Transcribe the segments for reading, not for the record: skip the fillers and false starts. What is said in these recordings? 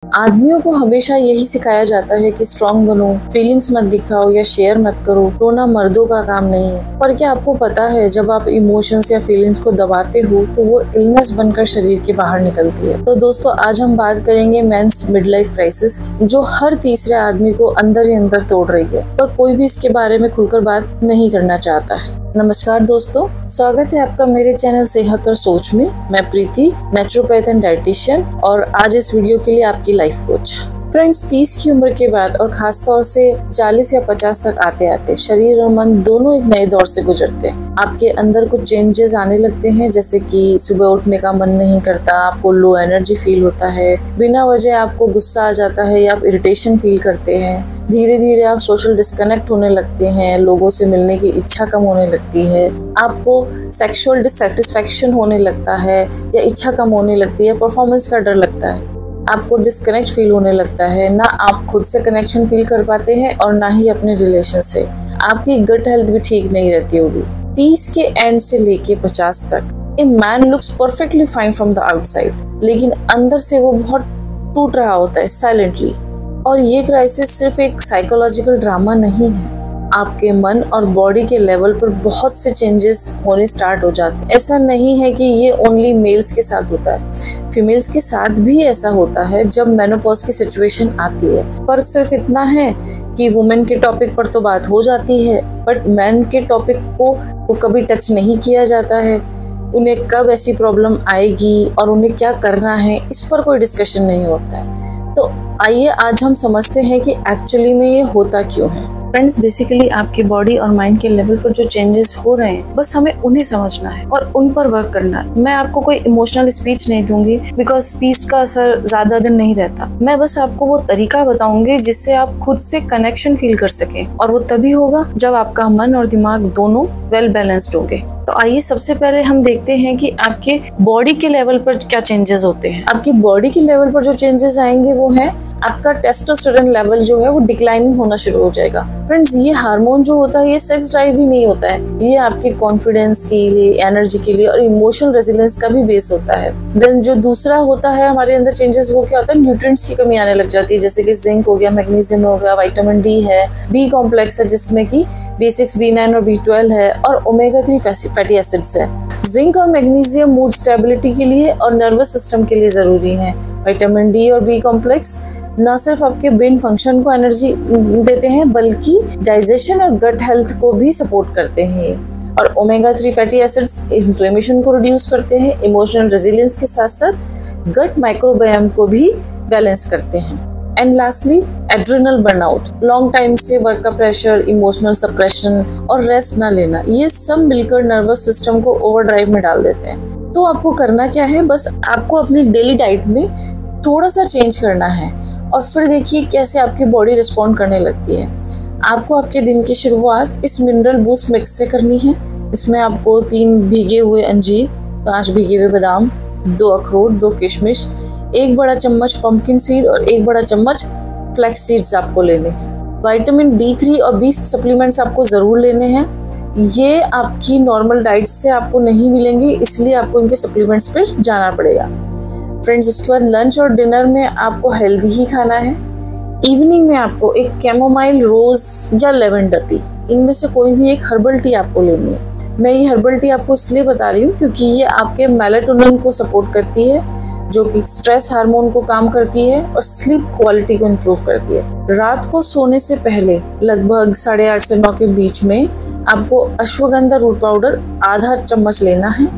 आदमियों को हमेशा यही सिखाया जाता है कि स्ट्रांग बनो, फीलिंग्स मत दिखाओ या शेयर मत करो, रोना मर्दों का काम नहीं है। पर क्या आपको पता है जब आप इमोशंस या फीलिंग्स को दबाते हो तो वो इलनेस बनकर शरीर के बाहर निकलती है। तो दोस्तों आज हम बात करेंगे मेंस मिड लाइफ क्राइसिस की, जो हर तीसरे आदमी को अंदर ही अंदर तोड़ रही है, पर कोई भी इसके बारे में खुलकर बात नहीं करना चाहता है। नमस्कार दोस्तों, स्वागत है आपका मेरे चैनल सेहत और सोच में। मैं प्रीति, नेचुरोपैथ एंड डाइटिशियन, और आज इस वीडियो के लिए आपकी लाइफ कोच। फ्रेंड्स, 30 की उम्र के बाद और खास तौर से 40 या 50 तक आते आते शरीर और मन दोनों एक नए दौर से गुजरते हैं। आपके अंदर कुछ चेंजेस आने लगते हैं, जैसे कि सुबह उठने का मन नहीं करता, आपको लो एनर्जी फील होता है, बिना वजह आपको गुस्सा आ जाता है या आप इरिटेशन फील करते हैं। धीरे धीरे आप सोशल डिस्कनेक्ट होने लगते हैं, लोगों से मिलने की इच्छा कम होने लगती है, आपको सेक्सुअल डिससैटिस्फैक्शन होने लगता है या इच्छा कम होने लगती है, परफॉर्मेंस का डर लगता है, आपको डिस्कनेक्ट फील होने लगता है, ना आप खुद से कनेक्शन फील कर पाते हैं और ना ही अपने रिलेशन से। आपकी गट हेल्थ भी ठीक नहीं रहती होगी। 30 के एंड से लेके 50 तक a man looks perfectly fine from the outside, लेकिन अंदर से वो बहुत टूट रहा होता है साइलेंटली। और ये क्राइसिस सिर्फ एक साइकोलॉजिकल ड्रामा नहीं है, आपके मन और बॉडी के लेवल पर बहुत से चेंजेस होने स्टार्ट हो जाते हैं। ऐसा नहीं है कि ये ओनली मेल्स के साथ होता है, फीमेल्स के साथ भी ऐसा होता है जब मेनोपॉज की सिचुएशन आती है। फर्क सिर्फ इतना है कि वुमेन के टॉपिक पर तो बात हो जाती है, बट मैन के टॉपिक को कभी टच नहीं किया जाता है। उन्हें कब ऐसी प्रॉब्लम आएगी और उन्हें क्या करना है, इस पर कोई डिस्कशन नहीं होता है। तो आइए आज हम समझते हैं कि एक्चुअली में ये होता क्यों है। फ्रेंड्स, बेसिकली आपकी बॉडी और माइंड के लेवल पर जो चेंजेस हो रहे हैं, बस हमें उन्हें समझना है और उन पर वर्क करना है। मैं आपको कोई इमोशनल स्पीच नहीं दूंगी, बिकॉज स्पीच का असर ज्यादा दिन नहीं रहता। मैं बस आपको वो तरीका बताऊंगी जिससे आप खुद से कनेक्शन फील कर सकें, और वो तभी होगा जब आपका मन और दिमाग दोनों वेल बैलेंस्ड होंगे। तो आइए सबसे पहले हम देखते हैं कि आपके बॉडी के लेवल पर क्या चेंजेस होते हैं। आपकी बॉडी के लेवल पर जो चेंजेस आएंगे वो है आपका टेस्टोस्टेरोन लेवल जो है वो डिक्लाइनिंग होना शुरू हो जाएगा। फ्रेंड्स, ये हार्मोन जो होता है ये सेक्स ड्राइव ही नहीं होता है, ये आपके कॉन्फिडेंस के लिए, एनर्जी के लिए और इमोशनल रेजिलियंस का भी बेस होता है। देन जो दूसरा होता है हमारे अंदर चेंजेस, वो क्या होता है, न्यूट्रिएंट्स की कमी आने लग जाती है, जैसे कि जिंक हो गया, मैग्नीशियम हो गया, विटामिन डी है, बी कॉम्प्लेक्स है जिसमें कि B6, B9 और B12 है, और ओमेगा 3 फैटी एसिड्स है। जिंक और मैग्नीशियम मूड स्टेबिलिटी के लिए और नर्वस सिस्टम के लिए जरूरी है। विटामिन डी और बी कॉम्प्लेक्स न सिर्फ आपके ब्रेन फंक्शन को एनर्जी देते हैं, बल्कि डाइजेशन और गट हेल्थ को भी सपोर्ट करते हैं। और ओमेगा 3 फैटी एसिड्स इन्फ्लेमेशन को रिड्यूस करते हैं, इमोशनल रेजिलियंस के साथ साथ गट माइक्रोबायोम को भी बैलेंस करते हैं। And lastly, adrenal burnout, long time से वर्क का प्रेशर, इमोशनल सप्रेशन और रेस्ट ना लेना, ये सब मिलकर नर्वस सिस्टम को ओवरड्राइव में डाल देते हैं। तो आपको करना क्या है, बस आपको अपनी डेली डाइट में थोड़ा सा चेंज करना है और फिर देखिए कैसे आपकी बॉडी रिस्पॉन्ड करने लगती है। आपको आपके दिन की शुरुआत इस मिनरल बूस्ट मिक्स से करनी है। इसमें आपको 3 भीगे हुए अंजीर, 5 भीगे हुए बादाम, 2 अखरोट, 2 किशमिश, 1 बड़ा चम्मच पंपकिन सीड और 1 बड़ा चम्मच फ्लैक्स सीड्स आपको लेने हैं। विटामिन D3 और B सप्लीमेंट्स आपको ज़रूर लेने हैं। ये आपकी नॉर्मल डाइट से आपको नहीं मिलेंगे, इसलिए आपको इनके सप्लीमेंट्स पर जाना पड़ेगा। फ्रेंड्स, उसके बाद लंच और डिनर में आपको हेल्दी ही खाना है। इवनिंग में आपको एक कैमोमाइल, रोज या लेवेंडर टी, इनमें से कोई भी एक हर्बल टी आपको लेनी है। मैं ये हर्बल टी आपको इसलिए बता रही हूँ क्योंकि ये आपके मेलाटोनिन को सपोर्ट करती है, जो कि स्ट्रेस हार्मोन को काम करती है और स्लीप क्वालिटी को इम्प्रूव करती है। रात को सोने से पहले लगभग 8:30 से 9 के बीच में आपको अश्वगंधा रूट पाउडर आधा चम्मच लेना है।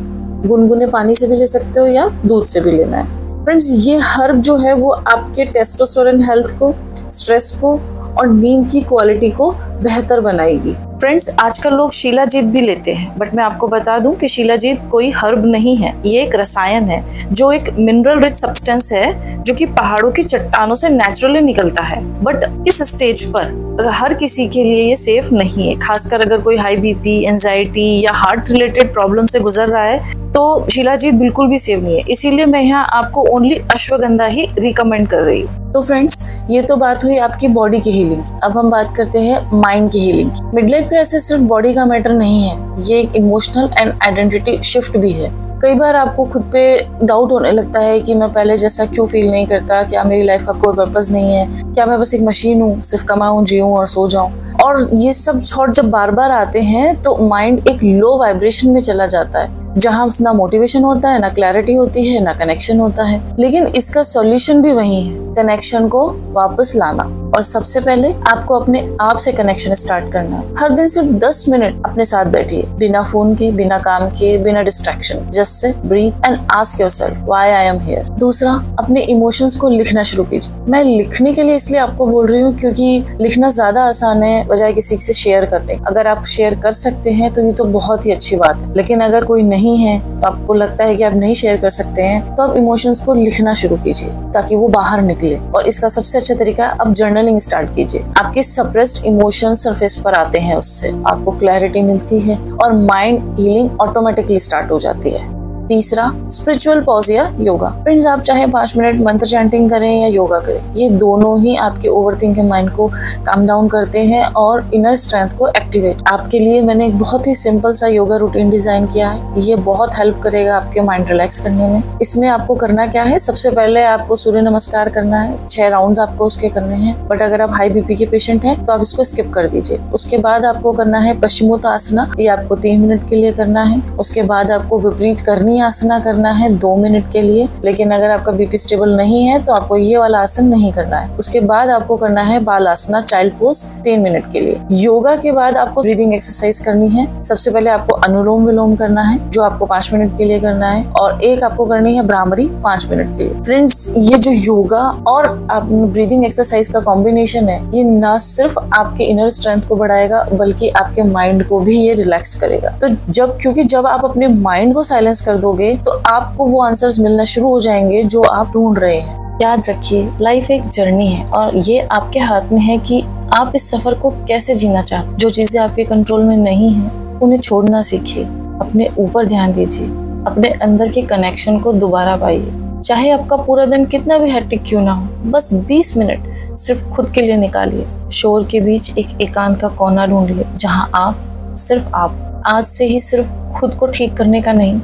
गुनगुने पानी से भी ले सकते हो या दूध से भी लेना है। फ्रेंड्स, ये हर्ब जो है वो आपके टेस्टोस्टेरोन हेल्थ को, स्ट्रेस को और नींद की क्वालिटी को बेहतर बनाएगी। फ्रेंड्स, आजकल लोग शिलाजीत भी लेते हैं, बट मैं आपको बता दूं कि शिलाजीत कोई हर्ब नहीं है, ये एक रसायन है, जो एक मिनरल रिच सब्सटेंस है जो कि पहाड़ों की चट्टानों से नेचुरली निकलता है। बट इस स्टेज पर हर किसी के लिए ये सेफ नहीं है, खासकर अगर कोई हाई BP, एंजाइटी या हार्ट रिलेटेड प्रॉब्लम से गुजर रहा है तो शिलाजीत बिल्कुल भी सेफ नहीं है। इसीलिए मैं यहाँ आपको ओनली अश्वगंधा ही रिकमेंड कर रही हूँ। तो फ्रेंड्स, ये तो बात हुई आपकी बॉडी की हीलिंग। अब हम बात करते हैं माइंड की हीलिंग। मिड लाइफ क्राइसिस सिर्फ बॉडी का मैटर नहीं है, ये एक इमोशनल एंड आइडेंटिटी शिफ्ट भी है। कई बार आपको खुद पे डाउट होने लगता है कि मैं पहले जैसा क्यों फील नहीं करता, क्या मेरी लाइफ का कोई पर्पस नहीं है, क्या मैं बस एक मशीन हूँ, सिर्फ कमाऊं, जीऊं और सो जाऊं। और ये सब थॉट जब बार बार आते हैं तो माइंड एक लो वाइब्रेशन में चला जाता है, जहाँ ना मोटिवेशन होता है, ना क्लैरिटी होती है, ना कनेक्शन होता है। लेकिन इसका सॉल्यूशन भी वही है, कनेक्शन को वापस लाना। और सबसे पहले आपको अपने आप से कनेक्शन स्टार्ट करना है। हर दिन सिर्फ 10 मिनट अपने साथ बैठिए, बिना फोन के, बिना काम के, बिना डिस्ट्रैक्शन। जस्ट से breathe and ask yourself why I am here. दूसरा, अपने इमोशंस को लिखना शुरू कीजिए। मैं लिखने के लिए इसलिए आपको बोल रही हूँ क्योंकि लिखना ज्यादा आसान है बजाय किसी से शेयर करने। अगर आप शेयर कर सकते हैं तो ये तो बहुत ही अच्छी बात है, लेकिन अगर कोई नहीं है तो आपको लगता है कि आप नहीं शेयर कर सकते हैं, तो आप इमोशंस को लिखना शुरू कीजिए ताकि वो बाहर निकले। और इसका सबसे अच्छा तरीका, आप जर्नलिंग स्टार्ट कीजिए। आपके सप्रेस्ड इमोशंस सरफेस पर आते हैं, उससे आपको क्लैरिटी मिलती है और माइंड हीलिंग ऑटोमेटिकली स्टार्ट हो जाती है। तीसरा, स्पिरिचुअल पॉज या योगा। फ्रेंड्स, आप चाहे 5 मिनट मंत्र चैंटिंग करें या योगा करें, ये दोनों ही आपके ओवरथिंकिंग माइंड को काम डाउन करते हैं और इनर स्ट्रेंथ को एक्टिवेट। आपके लिए मैंने एक बहुत ही सिंपल सा योगा रूटीन डिजाइन किया है। ये बहुत हेल्प करेगा आपके माइंड रिलैक्स करने में। इसमें आपको करना क्या है, सबसे पहले आपको सूर्य नमस्कार करना है, 6 राउंड आपको उसके करने हैं। बट अगर आप हाई बीपी के पेशेंट हैं तो आप इसको स्किप कर दीजिए। उसके बाद आपको करना है पश्चिमोत्तासना, ये आपको 3 मिनट के लिए करना है। उसके बाद आपको विपरीत करनी आसना करना है 2 मिनट के लिए, लेकिन अगर आपका बीपी स्टेबल नहीं है तो आपको ये वाला आसन नहीं करना है। उसके बाद आपको करना है बाल आसना, चाइल्ड पोज, 3 मिनट के लिए। योगा के बाद आपको ब्रीदिंग एक्सरसाइज करनी है। सबसे पहले आपको अनुलोम विलोम करना है, जो आपको 5 मिनट के लिए करना है, और एक आपको करनी है भ्रामरी 5 मिनट के लिए। फ्रेंड्स, ये जो योगा और ब्रीदिंग एक्सरसाइज का कॉम्बिनेशन है, ये न सिर्फ आपके इनर स्ट्रेंथ को बढ़ाएगा बल्कि आपके माइंड को भी ये रिलैक्स करेगा। तो क्योंकि जब आप अपने माइंड को साइलेंस कर दोगे तो आपको वो आंसर्स मिलना शुरू हो जाएंगे जो आप ढूंढ रहे हैं। याद रखिए, लाइफ एक जर्नी है और ये आपके हाथ में है कि आप इस सफर को कैसे जीना चाहते। जो चीजें आपके कंट्रोल में नहीं है उन्हें छोड़ना सीखिए, अपने ऊपर ध्यान दीजिए, अपने अंदर के कनेक्शन को दोबारा पाइए। चाहे आपका पूरा दिन कितना भी हेक्टिक क्यों ना हो, बस 20 मिनट सिर्फ खुद के लिए निकालिए। शोर के बीच एक एकांत का कोना ढूंढिए जहाँ आप, सिर्फ आप, आज से ही सिर्फ खुद को ठीक करने का नहीं,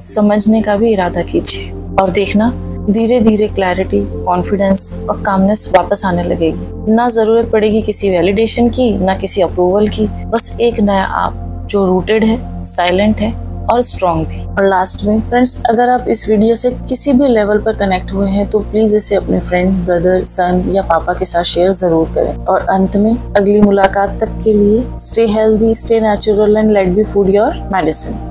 समझने का भी इरादा कीजिए। और देखना, धीरे धीरे क्लैरिटी, कॉन्फिडेंस और कामनेस वापस आने लगेगी। ना जरूरत पड़ेगी किसी वैलिडेशन की, ना किसी अप्रूवल की, बस एक नया आप जो रूटेड है, साइलेंट है और स्ट्रॉन्ग भी। और लास्ट में फ्रेंड्स, अगर आप इस वीडियो से किसी भी लेवल पर कनेक्ट हुए हैं तो प्लीज इसे अपने फ्रेंड, ब्रदर, सन या पापा के साथ शेयर जरूर करें। और अंत में, अगली मुलाकात तक के लिए stay healthy, stay natural and let be food your medicine.